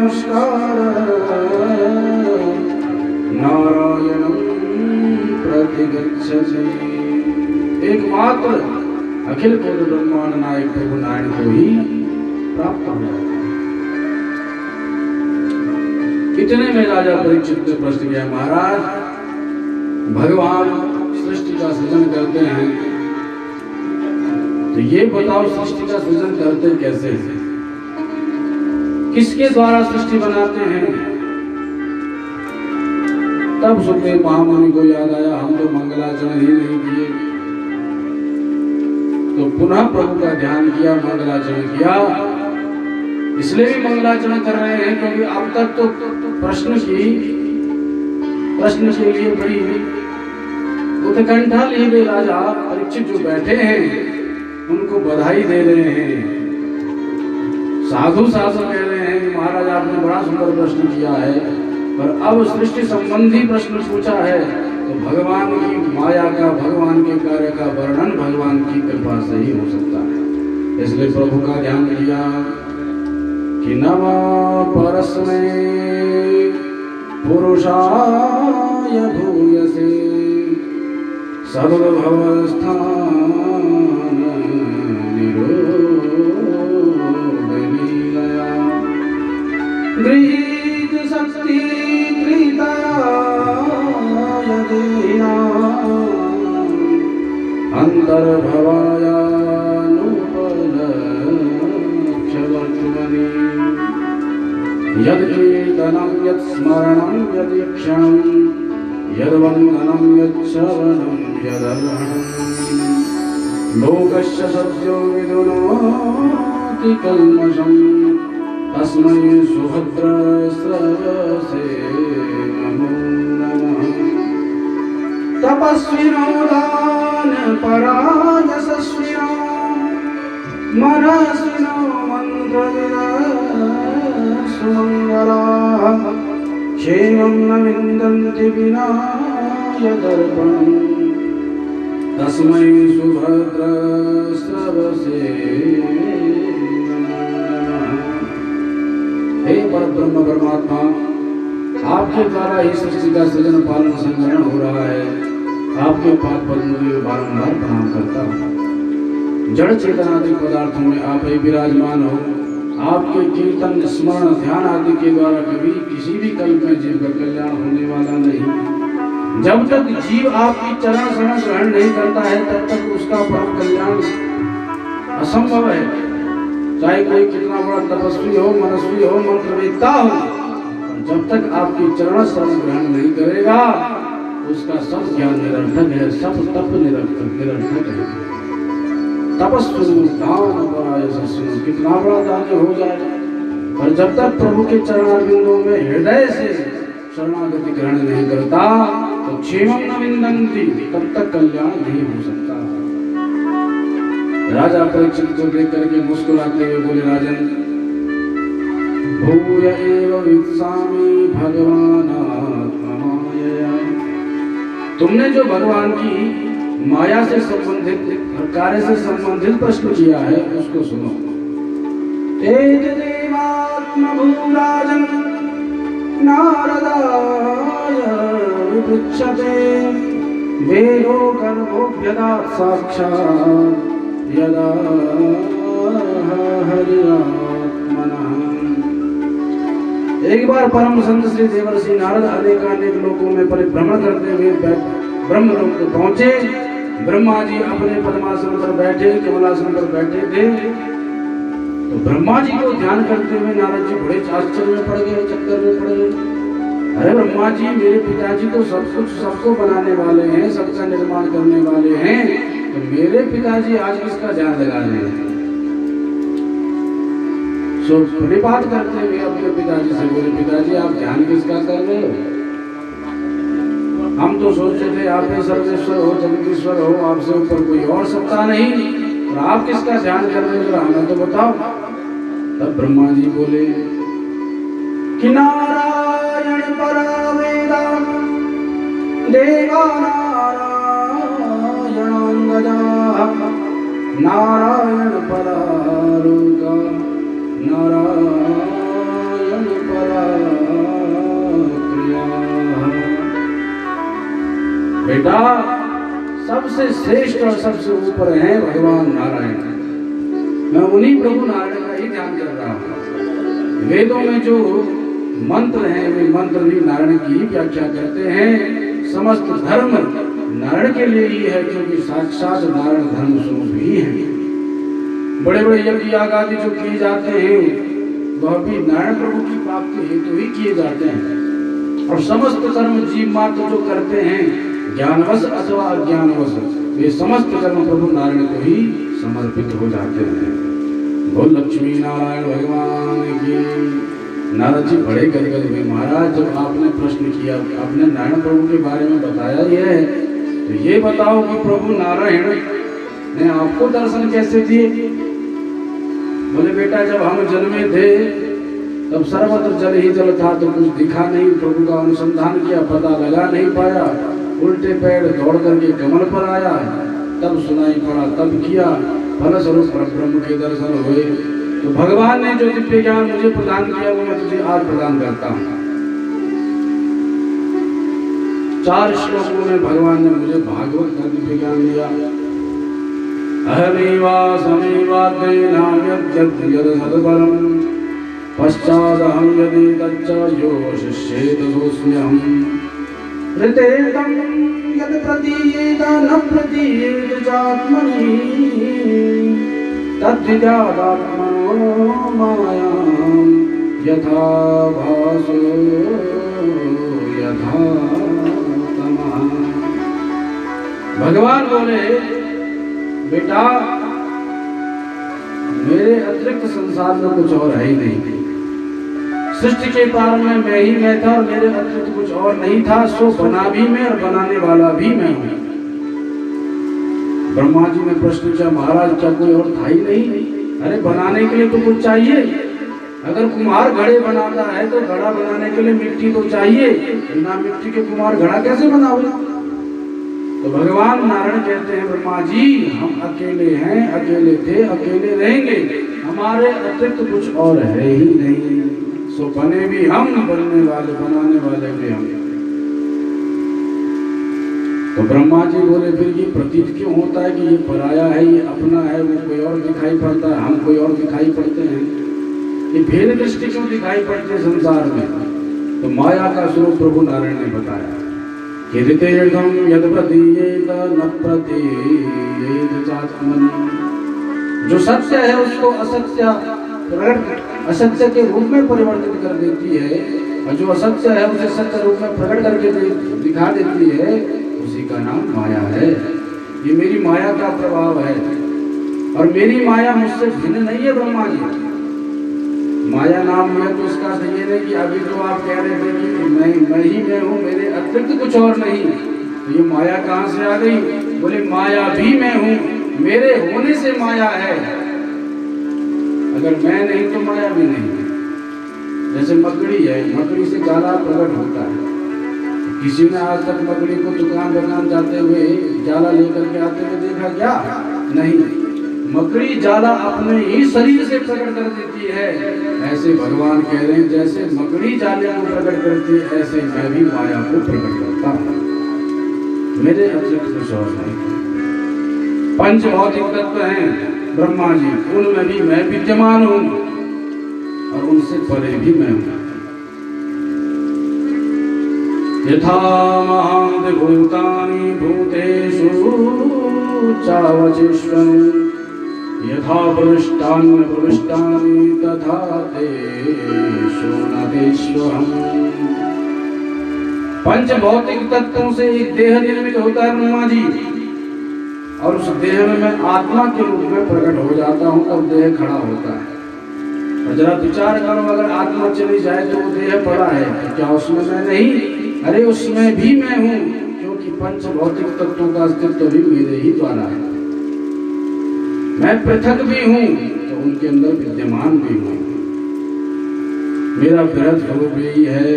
नमस्कार नारायणं प्रतिगच्छति। एकमात्र अखिल कोटि ब्रह्मांड नायक प्रभु नारायण को ही प्राप्त हो जाता है। इतने में राजा परीक्षित ने प्रश्न किया, महाराज भगवान सृष्टि का सृजन करते हैं, तो ये बताओ सृष्टि का सृजन करते कैसे हैं? किसके द्वारा सृष्टि बनाते हैं? तब सुखदेव महामुनि को याद आया, हम तो मंगलाचरण ही नहीं किए। तो पुनः प्रभु का ध्यान किया, मंगलाचरण किया। इसलिए भी मंगलाचरण कर रहे हैं क्योंकि अब तक तो प्रश्न के लिए बड़ी उत्कंठा लिए हुए राजा परीक्षित जो बैठे हैं उनको बधाई दे रहे हैं। साधु कह रहे हैं कि महाराज आपने बड़ा सुंदर प्रश्न किया है, पर अब सृष्टि संबंधी प्रश्न पूछा है तो भगवान की माया का, भगवान के कार्य का वर्णन भगवान की कृपा से ही हो सकता है। इसलिए प्रभु का ध्यान किया कि नमः परस्मै पुरुषाय भूयसे सर्वभवस्थान निरोधलीलया गृहीत शक्ति कृताय देना अंतर्भवायानुपलक्ष्यवर्तमनि यद्कीर्तनं यत्स्मरणं यदीक्षणं यद्वन्दनं यच्छ्रवणं यदर्हणं लोकस्य सद्यो विदुनोति कल्मषं तस्मै सुभद्रश्रवसे नमो नमः। तपस्विनो दानपराय यशस्विनो मनस्विनो मन्त्रविदः सुमङ्गलाः क्षेमं न विन्दन्ति विना यदर्पणं तस्मै सुभद्रश्रवसे नमः। हे परब्रह्म परमात्मा, आपके द्वारा ही सृष्टि का सृजन पालन संग्रहण हो रहा है। आपके पाद पद्मों में बारंबार प्रणाम करता हूँ। जड़ चेतनादि पदार्थों में आप ही विराजमान हो। आपके कीर्तन स्मरण ध्यान आदि के द्वारा कभी किसी भी कल्प में जीव का कल्याण होने वाला नहीं। जब तक जीव आपकी चरण शरण ग्रहण नहीं करता है तब तक उसका परम कल्याण असंभव है। चाहे कोई कितना बड़ा तपस्वी हो, मनस्वी हो, मंत्रवेत्ता हो, जब तक आपकी चरण शरण ग्रहण नहीं करेगा उसका सब ज्ञान निरर्थक है, सब तप निरर्थक है। तपस्वी दान पराय यशस्वी, कितना बड़ा दानी हो जाए, पर जब तक प्रभु के चरणारविंदों में हृदय से शरणागति ग्रहण नहीं करता तो क्षेमं न विन्दन्ति, तब तक कल्याण नहीं हो सकता। राजा परीक्षित को देख करके मुस्कुराते हुए बोले, राजन भूय एव वित्सामि भगवानात्ममायया। तुमने जो भगवान की माया से संबंधित कार्य से संबंधित प्रश्न किया है उसको सुनो। तेज देवात्मभूराजन नारदाय विपृच्छते वेदो गर्भोऽभ्यदात् साक्षात् यदा हरिरात्मनः। एक बार परम संत श्री देवर्षि नारद अनेकानेक लोकों में परिभ्रमण करते हुए ब्रह्मलोक को पहुंचे। ब्रह्मा जी अपने पद्मासन पर बैठे, कमलासन पर बैठे थे। तो ब्रह्मा जी को ध्यान करते हुए नारद जी बड़े आश्चर्य में पड़ गए, चक्कर में पड़ गए। अरे ब्रह्मा जी, मेरे पिताजी तो सब कुछ सबको बनाने वाले हैं, सबका निर्माण करने वाले हैं, तो मेरे पिताजी आज किसका ध्यान लगा रहे हैं? सो प्रणिपात करते हुए अपने पिताजी से बोले, पिताजी आप ध्यान किसका कर रहे हो? हम तो सोचते थे आप ही सर्वेश्वर हो, जगदीश्वर हो, आपसे ऊपर कोई और सत्ता नहीं, और आप किसका ध्यान कर रहे हो, हमें तो बताओ। तब ब्रह्मा जी बोले कि नारायण परा वेदा देवा नारायणांगदा नारायण परा लोका नारायण बेटा सबसे श्रेष्ठ और सबसे ऊपर है भगवान नारायण। मैं उन्हीं प्रभु नारायण का ही ध्यान कर रहा हूँ। वेदों में जो मंत्र हैं वे मंत्र भी नारायण की ही व्याख्या करते हैं। समस्त धर्म नारायण के लिए ही है, क्योंकि साक्षात नारायण धर्म स्वरूप ही है। बड़े बड़े यज्ञ याग आदि जो किए जाते हैं वह भी नारायण प्रभु की प्राप्ति हेतु ही किए जाते हैं। और समस्त कर्म जीव मात्र जो करते हैं ज्ञानवश अथवा अज्ञानवश, वे समस्त कर्म प्रभु नारायण को ही समर्पित हो जाते हैं। बोल लक्ष्मी नारायण भगवान की। नारद जी बड़े गदगद हुए। महाराज जब आपने प्रश्न किया, आपने नारायण प्रभु के बारे में बताया ही है, तो ये बताओ कि प्रभु नारायण ने आपको दर्शन कैसे दिए? बोले बेटा जब हम जन्मे थे तब सर्वत्र जल ही जल था, तो कुछ दिखा नहीं। प्रभु का अनुसंधान किया, पता लगा नहीं पाया। उल्टे पैर दौड़ करके कमल पर आया, तब सुनाई पड़ा, तब किया। फलस्वरूप ब्रह्म के दर्शन हुए। तो भगवान ने जो दिव्य ज्ञान मुझे प्रदान किया वो मैं तुझे आज प्रदान करता हूँ। 4 श्लोकों में भगवान ने मुझे भागवत का दिव्य ज्ञान दिया। अहमेवासमेवाद्रेनाम्यद्यद्यदसद्बलं पश्चादहं यदि तच्च यो शिष्येत सोऽस्म्यहम्। ऋतेतं यद् प्रतीयेत न प्रतीयेत चात्मनि तद्विद्यादात्मनो मायां यथा भासो यथा तमः। भगवान बोले बेटा मेरे अतिरिक्त संसार में कुछ और है ही नहीं। सृष्टि के प्रारंभ में मैं ही मैं था और मेरे अतिरिक्त कुछ और नहीं था। सो बना भी मैं और बनाने वाला भी मैं हूँ। ब्रह्मा जी ने प्रश्न किया, महाराज क्या कोई और था ही नहीं? अरे बनाने के लिए तो कुछ चाहिए। अगर कुम्हार घड़े बनाता है तो घड़ा बनाने के लिए मिट्टी तो चाहिए। बिना मिट्टी के कुम्हार घड़ा कैसे बनाओगे? तो भगवान नारायण कहते हैं ब्रह्मा जी हम अकेले हैं, अकेले थे, अकेले रहेंगे। हमारे अतिरिक्त कुछ और है ही नहीं। सो बने भी हम, बनने वाले बनाने वाले भी हम। तो ब्रह्मा जी बोले फिर ये प्रतीत क्यों होता है कि ये पराया है, ये अपना है, वो कोई और दिखाई पड़ता है, हम कोई और दिखाई पड़ते हैं? ये भेद दृष्टि क्यों दिखाई पड़ते संसार में? तो माया का स्वरूप प्रभु नारायण ने बताया। कीर्तेयं यद् प्रतीयेत न प्रतीयेत चात्मनि। जो सत्य है उसको असत्य के रूप में परिवर्तित कर देती है, और जो असत्य है उसे सत्य रूप में प्रकट करके दिखा देती है, उसी का नाम माया है। ये मेरी माया का प्रभाव है, और मेरी माया मुझसे भिन्न नहीं है ब्रह्मा जी। माया नाम है तो इसका ये नहीं कि अभी तो आप कह रहे थे कि मैं ही मैं हूँ, मेरे अतिरिक्त कुछ और नहीं। तो ये माया कहाँ से आ गई? बोले माया भी मैं हूँ, मेरे होने से माया है। अगर मैं नहीं तो माया भी नहीं है। जैसे मकड़ी है, मकड़ी से जाला प्रकट होता है। किसी ने आज तक मकड़ी को दुकान जाते हुए जाला लेकर के आते हुए देखा क्या? नहीं। मकड़ी जाला अपने ही शरीर से प्रकट कर देती है। ऐसे भगवान कह रहे हैं जैसे मकड़ी जाले को प्रकट करती है, ऐसे मैं भी माया को प्रकट करता हूँ। मेरे अतिरिक्त कुछ और नहीं। पंच भौतिक तत्व हैं ब्रह्मा जी, उनमें भी मैं विद्यमान हूँ और उनसे परे भी मैं हूँ। यथा महांत भूतानि भूतेषु चावचेष्वन् यथा प्रविष्टानि प्रविष्टानि तथा तेषु न तेष्वहम्। पंच भौतिक तत्वों से एक देह निर्मित होता है ब्रह्मा जी, और उस देह में मैं आत्मा के रूप में प्रकट हो जाता हूँ, तब देह खड़ा होता है। और जरा विचार करो, अगर आत्मा चली जाए तो वो देह पड़ा है, तो क्या उसमें मैं नहीं? अरे उसमें भी मैं हूँ, क्योंकि पंच भौतिक तत्वों का अस्तित्व भी मेरे ही द्वारा है। मैं पृथक भी हूँ तो उनके अंदर विद्यमान भी हूँ। मेरा बृहद स्वरूप यही है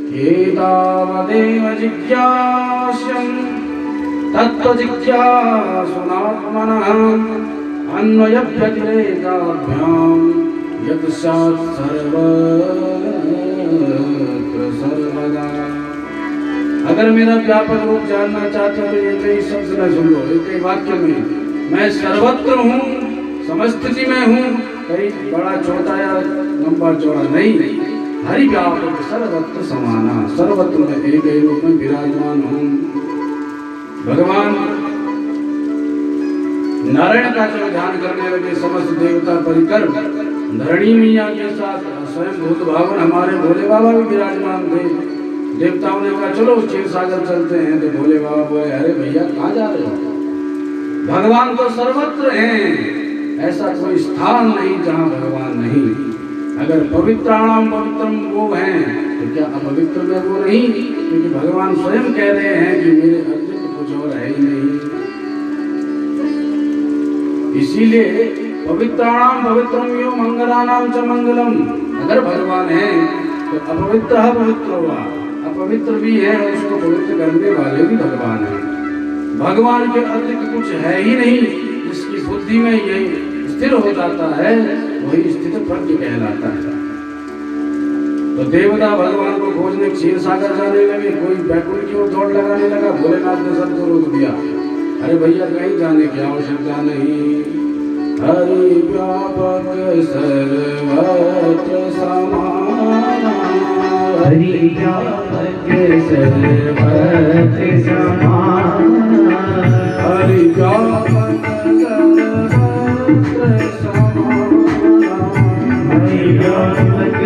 कि एतावदेव जिज्ञास्यं तत्त्व जिज्ञासुनात्मनः अन्वयव्यतिरेकाभ्यां यत् स्यात् सर्वत्र सर्वदा। अगर मेरा व्यापक रूप जानना चाहते हो तो एक ही शब्द में सुन लो, एक ही वाक्य में, मैं सर्वत्र हूँ, समस्थिति में हूँ, कहीं बड़ा छोटा या लंबा चौड़ा नहीं, हरि व्यापक सर्वत्र समाना, सर्वत्र में एक ही रूप में विराजमान हूँ। भगवान नारायण का जब ध्यान करने लगे समस्त देवता परिकर धरणी मैया के साथ स्वयं भूत भावन हमारे भोले बाबा भी विराजमान थे। देवताओं ने कहा चलो क्षीर सागर चलते हैं, तो भोले बाबा बोले अरे भैया कहाँ जा रहे हो, भगवान तो सर्वत्र हैं, ऐसा कोई स्थान नहीं जहाँ भगवान नहीं। अगर पवित्राणाम पवित्रम वो हैं तो क्या अपवित्र में वो नहीं, क्योंकि भगवान स्वयं कह रहे हैं कि मेरे अर्जित कुछ और है ही नहीं। इसीलिए पवित्राणाम पवित्रम यो मंगलानाम च मंगलम, अगर भगवान है तो अपवित्र पवित्र हुआ, अपवित्र भी है उसको पवित्र करने वाले भी भगवान है। भगवान के अतिरिक्त कुछ है ही नहीं, जिसकी बुद्धि में यही स्थिर हो जाता है वही स्थित प्रज्ञ कहलाता है। तो देवता भगवान को खोजने क्षीर सागर जाने लगे, कोई बैकुंठ की ओर दौड़ लगाने लगा, भोलेनाथ ने सबको रोक दिया, अरे भैया कहीं जाने की आवश्यकता नहीं, हरि व्यापक सर्वत्र समाना, हरि व्यापक सर्वत्र समाना, हरि व्यापक सर्वत्र समाना, हरि व्यापक